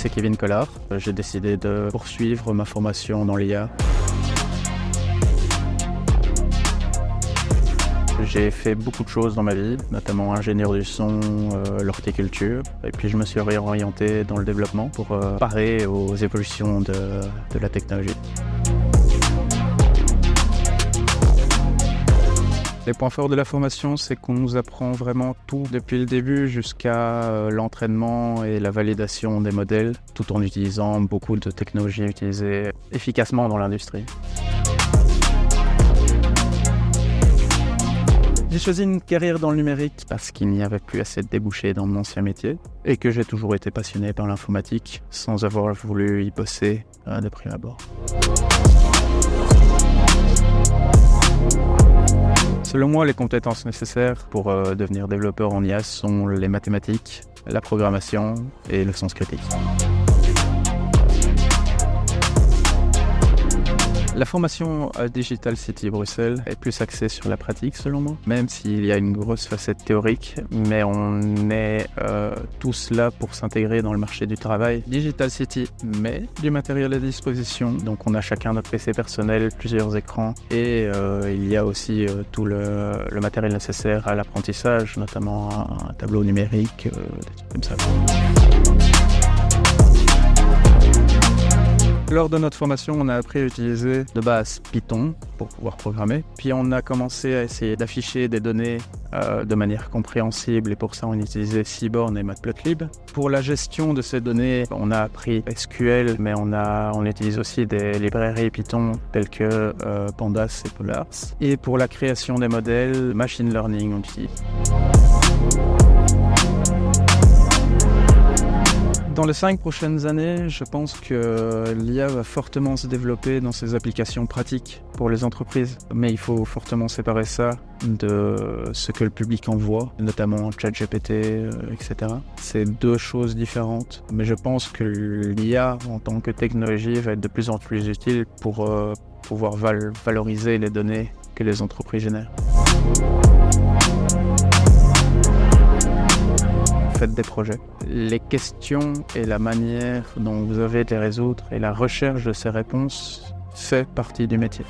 c'est Kevin Collard. J'ai décidé de poursuivre ma formation dans l'IA. J'ai fait beaucoup de choses dans ma vie, notamment ingénieur du son, l'horticulture. Et puis je me suis réorienté dans le développement pour parer aux évolutions de la technologie. Les points forts de la formation, c'est qu'on nous apprend vraiment tout depuis le début jusqu'à l'entraînement et la validation des modèles, tout en utilisant beaucoup de technologies utilisées efficacement dans l'industrie. J'ai choisi une carrière dans le numérique parce qu'il n'y avait plus assez de débouchés dans mon ancien métier et que j'ai toujours été passionné par l'informatique sans avoir voulu y bosser de prime abord. Selon moi, les compétences nécessaires pour devenir développeur en IA sont les mathématiques, la programmation et le sens critique. La formation à Digital City Bruxelles est plus axée sur la pratique selon moi, même s'il y a une grosse facette théorique, mais on est tous là pour s'intégrer dans le marché du travail. Digital City met du matériel à disposition, donc on a chacun notre PC personnel, plusieurs écrans, et il y a aussi tout le matériel nécessaire à l'apprentissage, notamment un tableau numérique, des trucs comme ça. Lors de notre formation, on a appris à utiliser de base Python pour pouvoir programmer. Puis on a commencé à essayer d'afficher des données de manière compréhensible et pour ça on utilisait Seaborn et Matplotlib. Pour la gestion de ces données, on a appris SQL, mais on utilise aussi des librairies Python telles que Pandas et Polars. Et pour la création des modèles, Machine Learning on utilise. Dans les 5 prochaines années, je pense que l'IA va fortement se développer dans ses applications pratiques pour les entreprises. Mais il faut fortement séparer ça de ce que le public en voit, notamment ChatGPT, etc. C'est deux choses différentes. Mais je pense que l'IA en tant que technologie va être de plus en plus utile pour pouvoir valoriser les données que les entreprises génèrent. Faites des projets. Les questions et la manière dont vous avez de les résoudre et la recherche de ces réponses fait partie du métier.